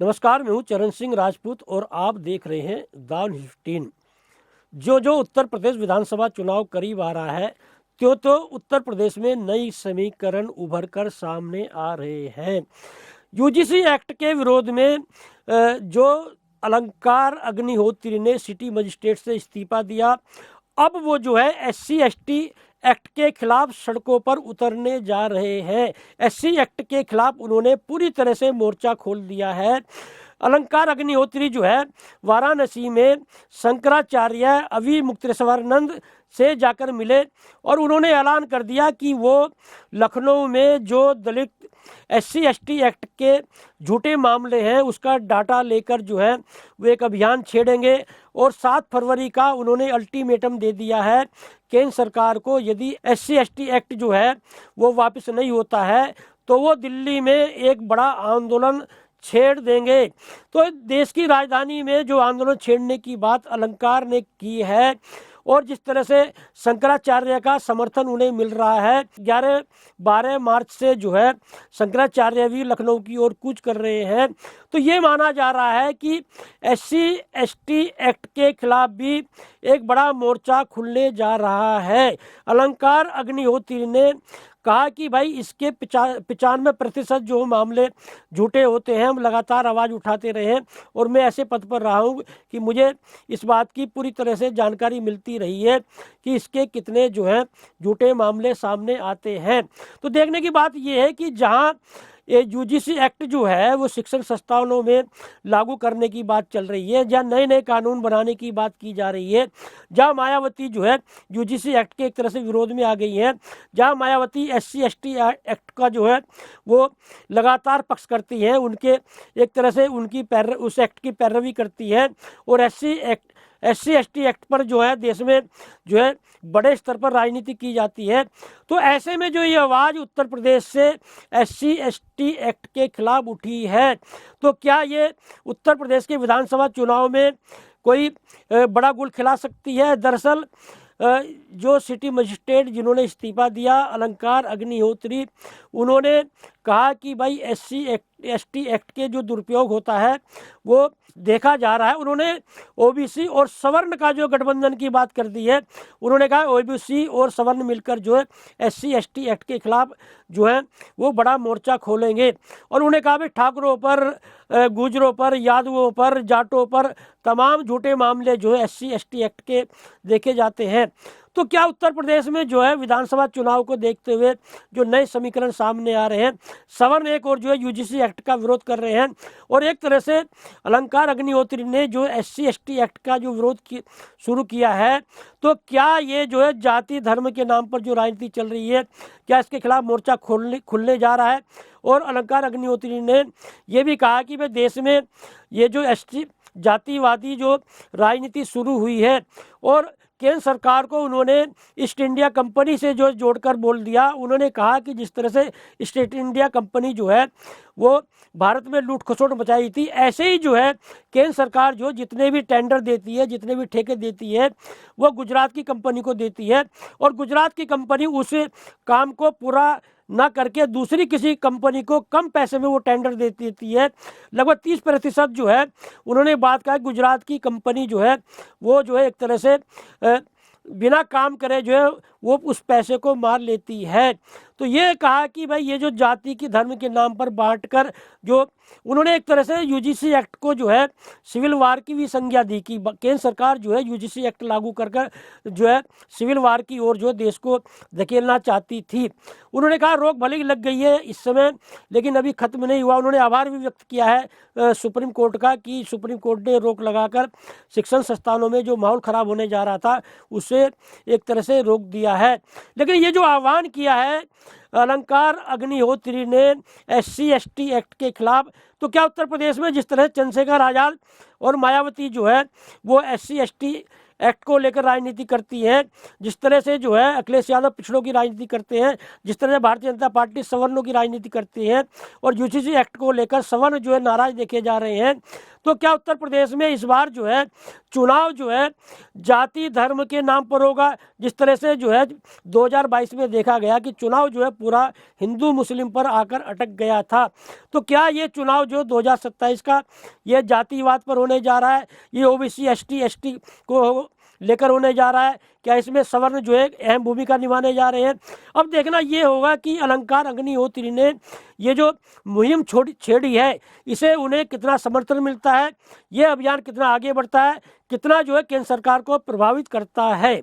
नमस्कार, मैं हूँ चरण सिंह राजपूत और आप देख रहे हैं दान 15। जो उत्तर प्रदेश विधानसभा चुनाव करीब आ रहा है, तो उत्तर प्रदेश में नई समीकरण उभर कर सामने आ रहे हैं। यूजीसी एक्ट के विरोध में जो अलंकार अग्निहोत्री ने सिटी मजिस्ट्रेट से इस्तीफा दिया, अब वो जो है SC ST एक्ट के खिलाफ सड़कों पर उतरने जा रहे हैं। SC एक्ट के खिलाफ उन्होंने पूरी तरह से मोर्चा खोल दिया है। अलंकार अग्निहोत्री जो है वाराणसी में शंकराचार्य अविमुक्तेश्वरानंद से जाकर मिले और उन्होंने ऐलान कर दिया कि वो लखनऊ में जो दलित SC ST एक्ट के झूठे मामले हैं उसका डाटा लेकर जो है वो एक अभियान छेड़ेंगे और 7 फरवरी का उन्होंने अल्टीमेटम दे दिया है केंद्र सरकार को। यदि SC ST एक्ट जो है वो वापस नहीं होता है तो वो दिल्ली में एक बड़ा आंदोलन छेड़ देंगे। तो देश की राजधानी में जो आंदोलन छेड़ने की बात अलंकार ने की है और जिस तरह से शंकराचार्य का समर्थन उन्हें मिल रहा है, 11-12 मार्च से जो है शंकराचार्य भी लखनऊ की ओर कूच कर रहे हैं। तो ये माना जा रहा है कि SC ST एक्ट के खिलाफ भी एक बड़ा मोर्चा खुलने जा रहा है। अलंकार अग्निहोत्री ने कहा कि भाई इसके 95% जो मामले झूठे होते हैं, हम लगातार आवाज़ उठाते रहे हैं और मैं ऐसे पद पर रहा हूँ कि मुझे इस बात की पूरी तरह से जानकारी मिलती रही है कि इसके कितने जो हैं झूठे मामले सामने आते हैं। तो देखने की बात यह है कि जहाँ ये यूजीसी एक्ट जो है वो शिक्षण संस्थानों में लागू करने की बात चल रही है, जहाँ नए नए कानून बनाने की बात की जा रही है, जहाँ मायावती जो है यूजीसी एक्ट के एक तरह से विरोध में आ गई है, जहाँ मायावती SC ST एक्ट का जो है वो लगातार पक्ष करती है, उनके एक तरह से उनकी उस एक्ट की पैरवी करती है और SC ST एक्ट पर जो है देश में जो है बड़े स्तर पर राजनीति की जाती है। तो ऐसे में जो ये आवाज़ उत्तर प्रदेश से SC ST एक्ट के खिलाफ उठी है, तो क्या ये उत्तर प्रदेश के विधानसभा चुनाव में कोई बड़ा गुल खिला सकती है? दरअसल जो सिटी मजिस्ट्रेट जिन्होंने इस्तीफा दिया, अलंकार अग्निहोत्री, उन्होंने कहा कि भाई SC ST एक्ट के जो दुरुपयोग होता है वो देखा जा रहा है। उन्होंने OBC और सवर्ण का जो गठबंधन की बात कर दी है, उन्होंने कहा OBC और सवर्ण मिलकर जो है SC ST एक्ट के खिलाफ जो है वो बड़ा मोर्चा खोलेंगे और उन्होंने कहा भाई ठाकुरों पर, गुजरों पर, यादवों पर, जाटों पर तमाम झूठे मामले जो है SC ST एक्ट के देखे जाते हैं। तो क्या उत्तर प्रदेश में जो है विधानसभा चुनाव को देखते हुए जो नए समीकरण सामने आ रहे हैं, सवर्ण एक और जो है यूजीसी एक्ट का विरोध कर रहे हैं और एक तरह से अलंकार अग्निहोत्री ने जो SC ST एक्ट का जो विरोध शुरू किया है, तो क्या ये जो है जाति धर्म के नाम पर जो राजनीति चल रही है, क्या इसके खिलाफ मोर्चा खुलने जा रहा है? और अलंकार अग्निहोत्री ने यह भी कहा कि भाई देश में ये जो जातिवादी जो राजनीति शुरू हुई है और केंद्र सरकार को उन्होंने ईस्ट इंडिया कंपनी से जो जोड़कर बोल दिया। उन्होंने कहा कि जिस तरह से ईस्ट इंडिया कंपनी जो है वो भारत में लूट खसोट मचाई थी, ऐसे ही जो है केंद्र सरकार जो जितने भी टेंडर देती है, जितने भी ठेके देती है, वो गुजरात की कंपनी को देती है और गुजरात की कंपनी उस काम को पूरा ना करके दूसरी किसी कंपनी को कम पैसे में वो टेंडर दे देती है। लगभग 30% जो है उन्होंने बात कहा गुजरात की कंपनी जो है वो जो है एक तरह से बिना काम करे जो है वो उस पैसे को मार लेती है। तो ये कहा कि भाई ये जो जाति की धर्म के नाम पर बांटकर जो उन्होंने एक तरह से यूजीसी एक्ट को जो है सिविल वार की भी संज्ञा दी कि केंद्र सरकार जो है यूजीसी एक्ट लागू कर जो है सिविल वार की ओर जो देश को धकेलना चाहती थी। उन्होंने कहा रोक भले ही लग गई है इस समय, लेकिन अभी खत्म नहीं हुआ। उन्होंने आभार भी व्यक्त किया है सुप्रीम कोर्ट का कि सुप्रीम कोर्ट ने रोक लगाकर शिक्षण संस्थानों में जो माहौल खराब होने जा रहा था उसे एक तरह से रोक दिया है। लेकिन ये जो आह्वान किया है अलंकार अग्निहोत्री ने SC ST एक्ट के खिलाफ, तो क्या उत्तर प्रदेश में जिस तरह चंद्रशेखर आजाद और मायावती जो है वो SC ST एक्ट को लेकर राजनीति करती है, जिस तरह से जो है अखिलेश यादव पिछड़ों की राजनीति करते हैं, जिस तरह से भारतीय जनता पार्टी सवर्णों की राजनीति करती है और यूजीसी एक्ट को लेकर सवर्ण जो है नाराज देखे जा रहे हैं, तो क्या उत्तर प्रदेश में इस बार जो है चुनाव जो है जाति धर्म के नाम पर होगा? जिस तरह से जो है 2022 में देखा गया कि चुनाव जो है पूरा हिंदू मुस्लिम पर आकर अटक गया था। तो क्या ये चुनाव जो 2027 का ये जातिवाद पर होने जा रहा है, ये ओबीसी एसटी एसटी को लेकर होने जा रहा है? क्या इसमें सवर्ण जो है अहम भूमिका निभाने जा रहे हैं? अब देखना ये होगा कि अलंकार अग्निहोत्री ने ये जो मुहिम छेड़ी है, इसे उन्हें कितना समर्थन मिलता है, ये अभियान कितना आगे बढ़ता है, कितना जो है केंद्र सरकार को प्रभावित करता है।